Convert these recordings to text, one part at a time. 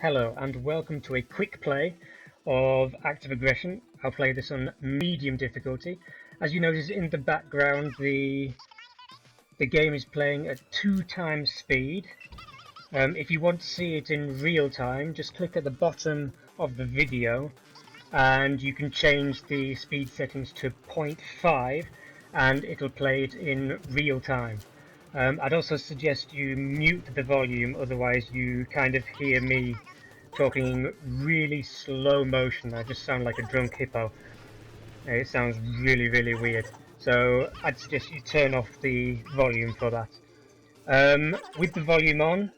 Hello and welcome to a quick play of Active Aggression. I'll play this on medium difficulty. As you notice in the background, the game is playing at 2x speed. If you want to see it in real time, just click at the bottom of the video and you can change the speed settings to 0.5 and it'll play it in real time. I'd also suggest you mute the volume, otherwise you kind of hear me talking really slow motion. I just sound like a drunk hippo. It sounds really weird. So I'd suggest you turn off the volume for that. With the volume on,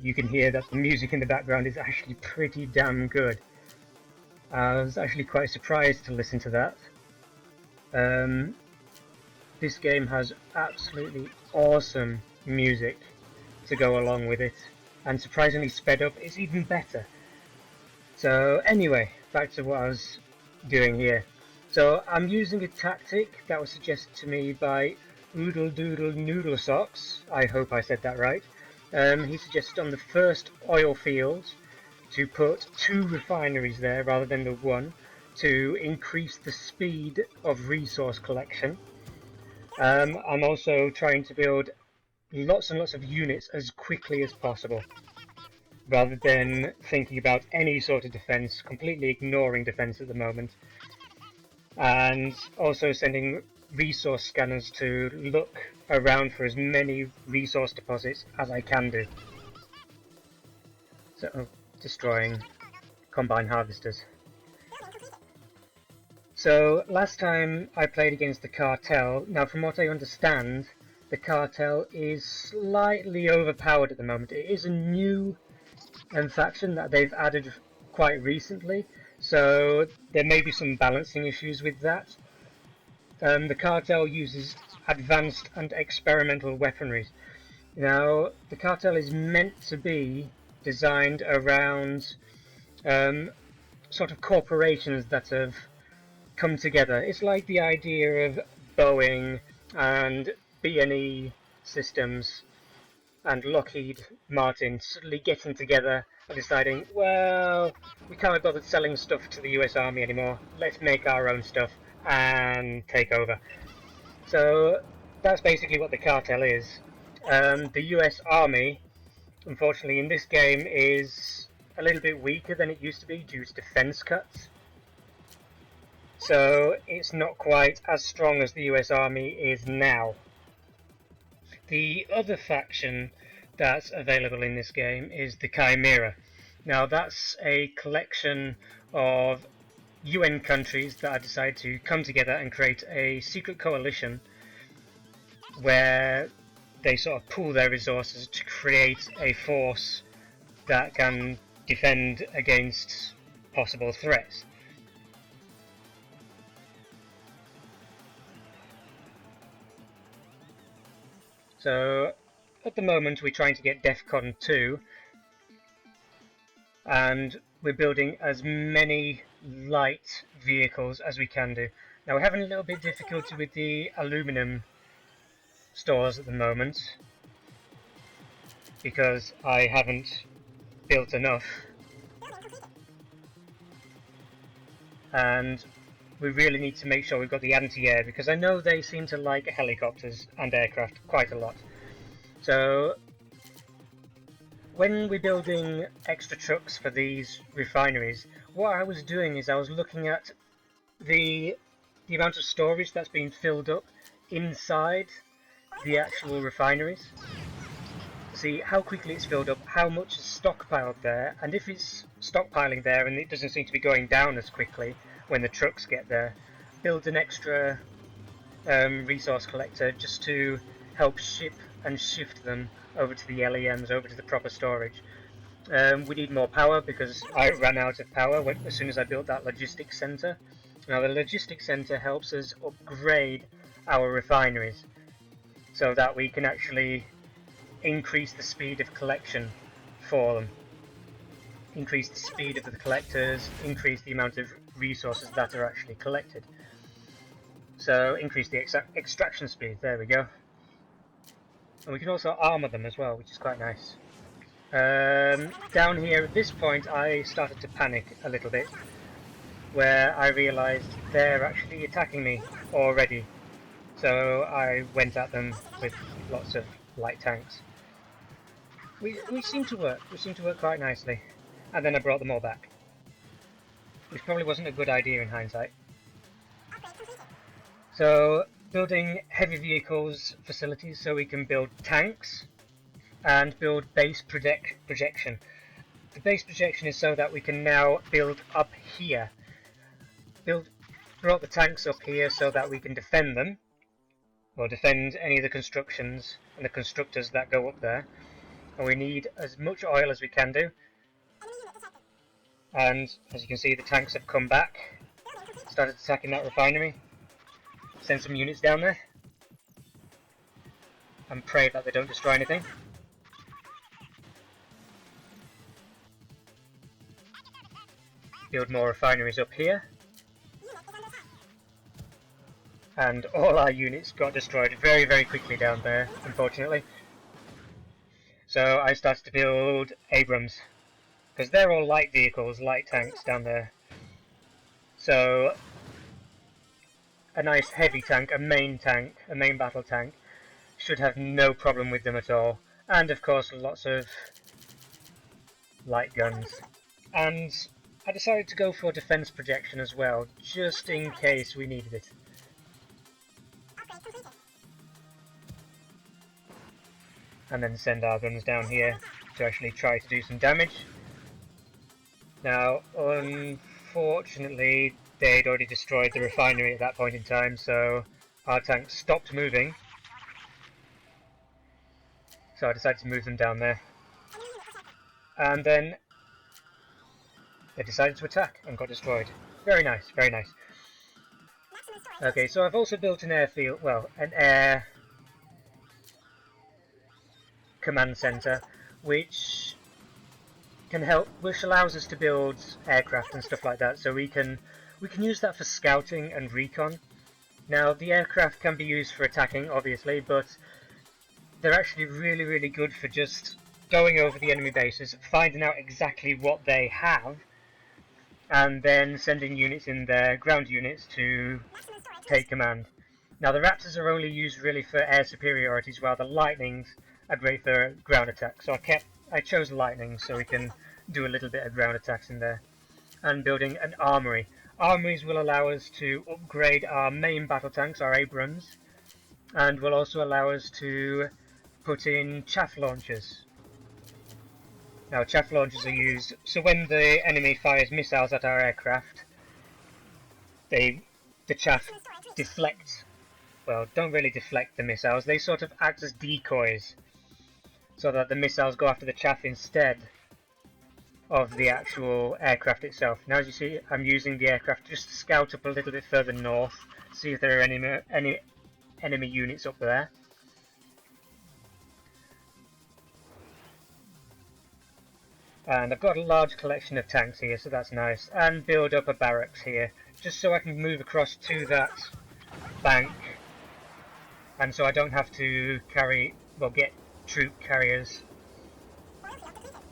you can hear that the music in the background is actually pretty damn good. I was actually quite surprised to listen to that. This game has absolutely awesome music to go along with it, and surprisingly sped up is even better. So anyway, back to what I was doing here. So I'm using a tactic that was suggested to me by Oodldoodl Noodlesocks. I hope I said that right. He suggested on the first oil field to put 2 refineries there rather than the 1 to increase the speed of resource collection. I'm also trying to build lots and lots of units as quickly as possible, rather than thinking about any sort of defense, completely ignoring defense at the moment, and also sending resource scanners to look around for as many resource deposits as I can do. So, destroying combine harvesters. So last time I played against the Cartel. Now from what I understand, the Cartel is slightly overpowered at the moment. It is a new faction that they've added quite recently, so there may be some balancing issues with that. The Cartel uses advanced and experimental weaponry. Now the Cartel is meant to be designed around sort of corporations that have come together. It's like the idea of Boeing and B&E Systems and Lockheed Martin suddenly getting together and deciding, well, we can't be bothered selling stuff to the US Army anymore, let's make our own stuff and take over. So that's basically what the Cartel is. The US Army, unfortunately in this game, is a little bit weaker than it used to be due to defense cuts. So it's not quite as strong as the US Army is now. The other faction that's available in this game is the Chimera. Now that's a collection of UN countries that have decided to come together and create a secret coalition where they sort of pool their resources to create a force that can defend against possible threats. So at the moment we're trying to get Defcon 2, and we're building as many light vehicles as we can do. Now we're having a little bit of difficulty with the aluminum stores at the moment because I haven't built enough, and we really need to make sure we've got the anti-air, because I know they seem to like helicopters and aircraft quite a lot. So when we're building extra trucks for these refineries, what I was doing is I was looking at the amount of storage that's being filled up inside the actual refineries. See how quickly it's filled up, how much is stockpiled there, and if it's stockpiling there and it doesn't seem to be going down as quickly when the trucks get there, build an extra resource collector just to help ship and shift them over to the LEMs, over to the proper storage. We need more power because I ran out of power as soon as I built that logistics center. Now the logistics center helps us upgrade our refineries so that we can actually increase the speed of collection for them. Increase the speed of the collectors, increase the amount of resources that are actually collected. So increase the extraction speed, there we go. And we can also armor them as well, which is quite nice. Down here at this point I started to panic a little bit, where I realised they're actually attacking me already. So I went at them with lots of light tanks. We seem to work. We seem to work quite nicely. And then I brought them all back, which probably wasn't a good idea in hindsight. So building heavy vehicles facilities so we can build tanks and build base projection. The base projection is so that we can now build up here. Brought the tanks up here so that we can defend them, or defend any of the constructions and the constructors that go up there. And we need as much oil as we can do. And as you can see, the tanks have come back, started attacking that refinery. Send some units down there and pray that they don't destroy anything. Build more refineries up here. And all our units got destroyed very, very quickly down there, unfortunately. So I started to build Abrams, because they're all light vehicles, light tanks down there. So a nice heavy tank, a main battle tank, should have no problem with them at all. And of course lots of light guns. And I decided to go for defense projection as well, just in case we needed it. And then send our guns down here to actually try to do some damage. Now, unfortunately, they'd already destroyed the refinery at that point in time, so our tanks stopped moving. So I decided to move them down there. And then they decided to attack and got destroyed. Very nice, very nice. Okay, so I've also built an airfield, well, an air command center, which can help, which allows us to build aircraft and stuff like that. So we can use that for scouting and recon. Now the aircraft can be used for attacking, obviously, but they're actually really, really good for just going over the enemy bases, finding out exactly what they have, and then sending units in there, ground units, to take command. Now the Raptors are only used really for air superiorities, while the Lightnings are great for ground attacks. So I chose Lightning so we can do a little bit of ground attacks in there. And building an armory. Armories will allow us to upgrade our main battle tanks, our Abrams, and will also allow us to put in chaff launchers. Now chaff launchers are used, so when the enemy fires missiles at our aircraft, the chaff deflect, well, don't really deflect the missiles, they sort of act as decoys, so that the missiles go after the chaff instead of the actual aircraft itself. Now as you see, I'm using the aircraft just to scout up a little bit further north, see if there are any enemy units up there. And I've got a large collection of tanks here, so that's nice. And build up a barracks here, just so I can move across to that bank. And so I don't have to get troop carriers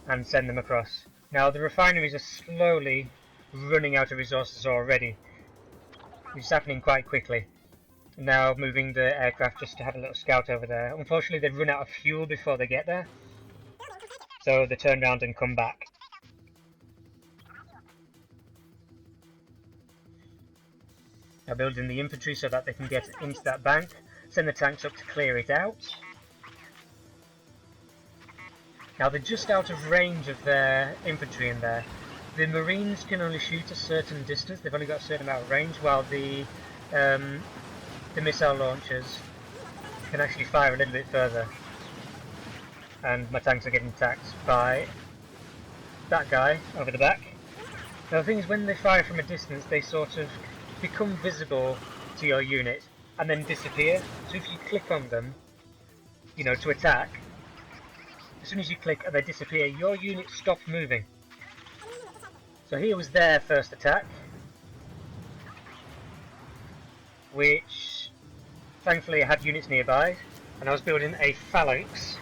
and send them across. Now the refineries are slowly running out of resources already. It's happening quite quickly. Now moving the aircraft just to have a little scout over there. Unfortunately they've run out of fuel before they get there, so they turn around and come back. Now building the infantry so that they can get into that bank. Send the tanks up to clear it out. Now they're just out of range of their infantry in there. The Marines can only shoot a certain distance, they've only got a certain amount of range, while the missile launchers can actually fire a little bit further. And my tanks are getting attacked by that guy over the back. Now the thing is, when they fire from a distance, they sort of become visible to your unit and then disappear. So if you click on them, you know, to attack, as soon as you click and they disappear, your unit stops moving. So here was their first attack, which thankfully I had units nearby, and I was building a phalanx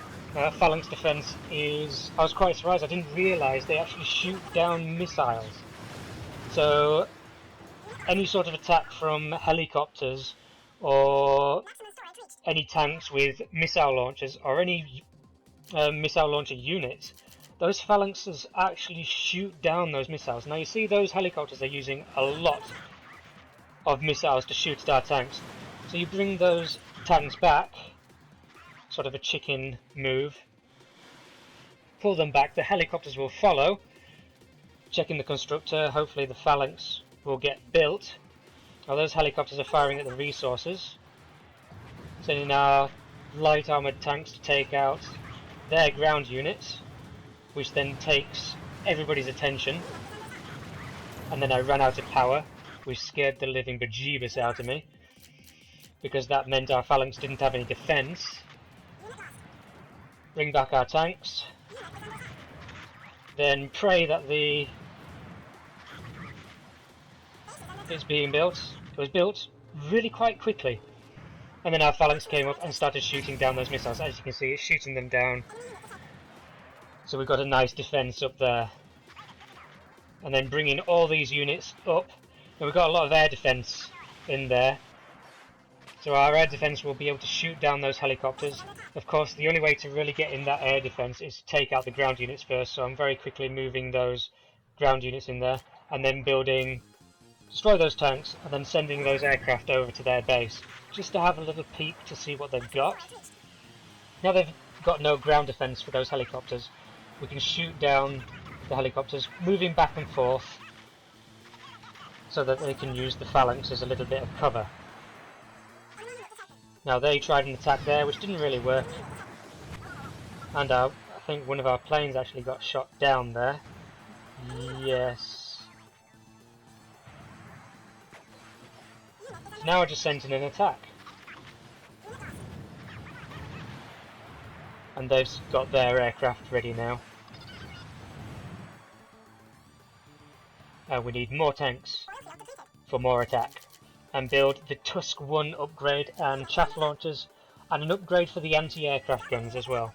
phalanx defense is... I was quite surprised, I didn't realise they actually shoot down missiles. So any sort of attack from helicopters or any tanks with missile launchers or any missile launcher units, those phalanxes actually shoot down those missiles. Now you see those helicopters are using a lot of missiles to shoot at our tanks. So you bring those tanks back, sort of a chicken move, pull them back, the helicopters will follow, checking the constructor, hopefully the phalanx will get built. Now those helicopters are firing at the resources, sending our light armoured tanks to take out their ground units, which then takes everybody's attention. And then I ran out of power, which scared the living bejeebus out of me, because that meant our phalanx didn't have any defence. Bring back our tanks, then pray that it's being built. It was built really quite quickly, and then our phalanx came up and started shooting down those missiles. As you can see, it's shooting them down, so we've got a nice defence up there. And then bringing all these units up, and we've got a lot of air defence in there, so our air defence will be able to shoot down those helicopters. Of course, the only way to really get in that air defence is to take out the ground units first, so I'm very quickly moving those ground units in there, and then destroy those tanks, and then sending those aircraft over to their base, just to have a little peek to see what they've got. Now they've got no ground defence for those helicopters, we can shoot down the helicopters, moving back and forth, so that they can use the phalanx as a little bit of cover. Now they tried an attack there, which didn't really work, and I think one of our planes actually got shot down there. Yes. Now I just sent in an attack, and they've got their aircraft ready now. We need more tanks for more attack, and build the Tusk 1 upgrade and chaff launchers, and an upgrade for the anti-aircraft guns as well.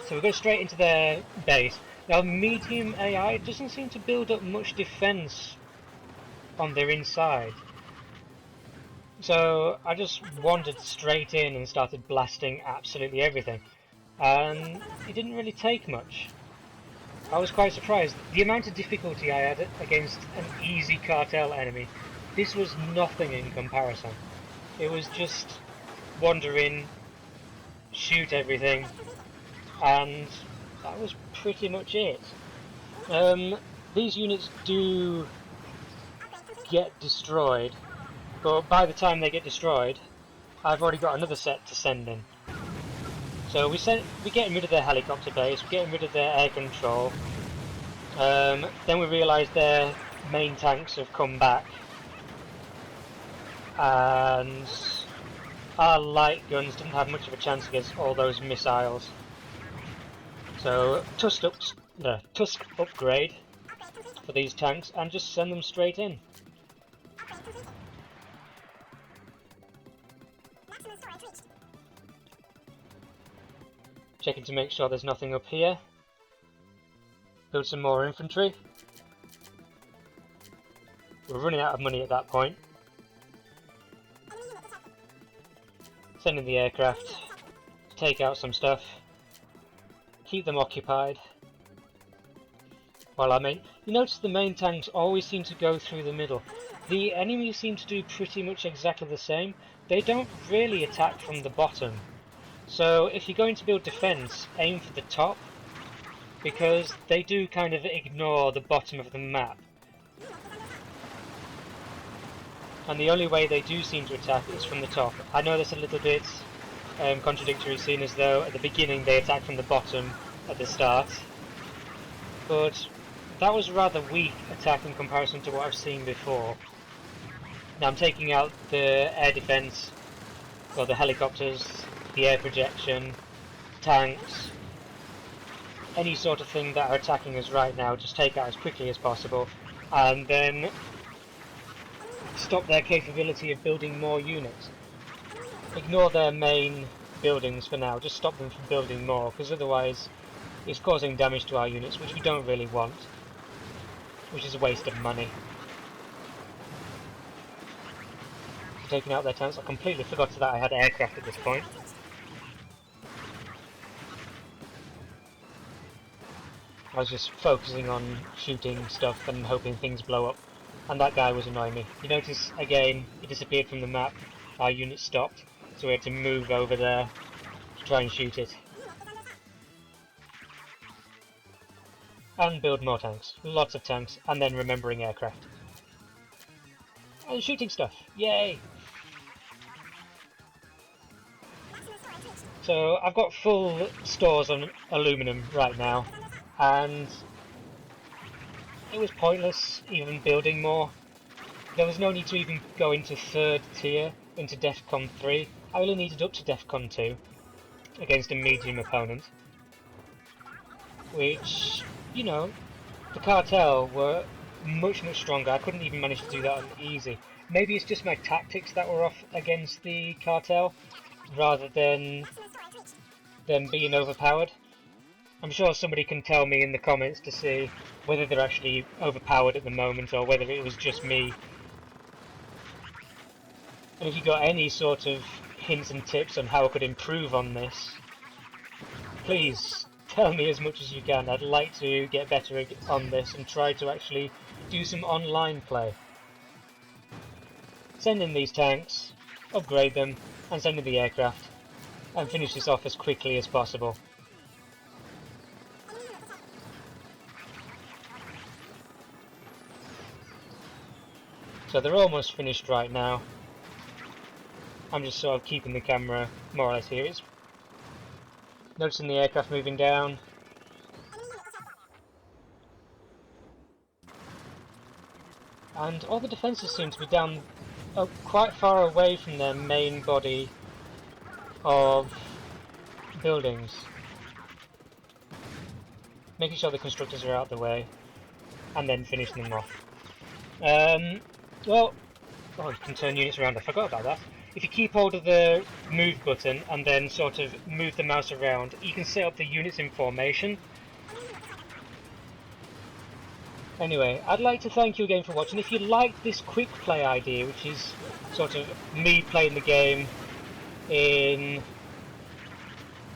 So we go straight into their base. Now medium AI doesn't seem to build up much defence on their inside, so I just wandered straight in and started blasting absolutely everything, and it didn't really take much. I was quite surprised. The amount of difficulty I had against an easy Cartel enemy, this was nothing in comparison. It was just wander in, shoot everything, and that was pretty much it. These units do get destroyed, but by the time they get destroyed, I've already got another set to send in. So we're getting rid of their helicopter base, we're getting rid of their air control. Then we realise their main tanks have come back, and our light guns didn't have much of a chance against all those missiles. So Tusk upgrade for these tanks and just send them straight in. Checking to make sure there's nothing up here. Build some more infantry. We're running out of money at that point. Send in the aircraft to take out some stuff. Keep them occupied. While you notice the main tanks always seem to go through the middle. The enemies seem to do pretty much exactly the same. They don't really attack from the bottom. So if you're going to build defence, aim for the top, because they do kind of ignore the bottom of the map. And the only way they do seem to attack is from the top. I know that's a little bit contradictory, seeing as though at the beginning they attack from the bottom at the start. But that was a rather weak attack in comparison to what I've seen before. Now I'm taking out the air defence, or the helicopters, the air projection, tanks, any sort of thing that are attacking us right now, just take out as quickly as possible, and then stop their capability of building more units. Ignore their main buildings for now, just stop them from building more, because otherwise it's causing damage to our units, which we don't really want, which is a waste of money. Taking out their tanks. I completely forgot that I had aircraft at this point. I was just focusing on shooting stuff and hoping things blow up, and that guy was annoying me. You notice, again, he disappeared from the map, our unit stopped, so we had to move over there to try and shoot it. And build more tanks, lots of tanks, and then remembering aircraft. And shooting stuff, yay! So I've got full stores on aluminum right now, and it was pointless even building more. There was no need to even go into third tier, into Defcon 3. I only needed up to Defcon 2 against a medium opponent, which, you know, the Cartel were much stronger. I couldn't even manage to do that on easy. Maybe it's just my tactics that were off against the Cartel, rather than them being overpowered. I'm sure somebody can tell me in the comments to see whether they're actually overpowered at the moment or whether it was just me. And if you've got any sort of hints and tips on how I could improve on this, please tell me as much as you can. I'd like to get better on this and try to actually do some online play. Send in these tanks, upgrade them, and send in the aircraft, and finish this off as quickly as possible. So they're almost finished right now. I'm just sort of keeping the camera more or less here. It's noticing the aircraft moving down. And all the defences seem to be down quite far away from their main body of buildings. Making sure the constructors are out of the way, and then finishing them off. Well, oh, you can turn units around, I forgot about that. If you keep hold of the move button and then sort of move the mouse around, you can set up the units in formation. Anyway, I'd like to thank you again for watching. If you liked this quick play idea, which is sort of me playing the game in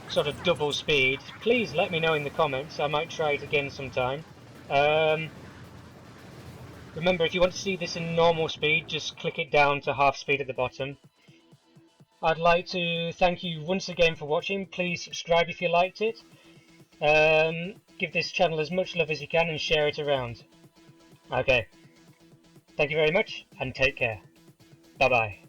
sort of double speed, please let me know in the comments. I might try it again sometime. Remember, if you want to see this in normal speed, just click it down to half speed at the bottom. I'd like to thank you once again for watching. Please subscribe if you liked it. Give this channel as much love as you can and share it around. Okay. Thank you very much, and take care. Bye bye.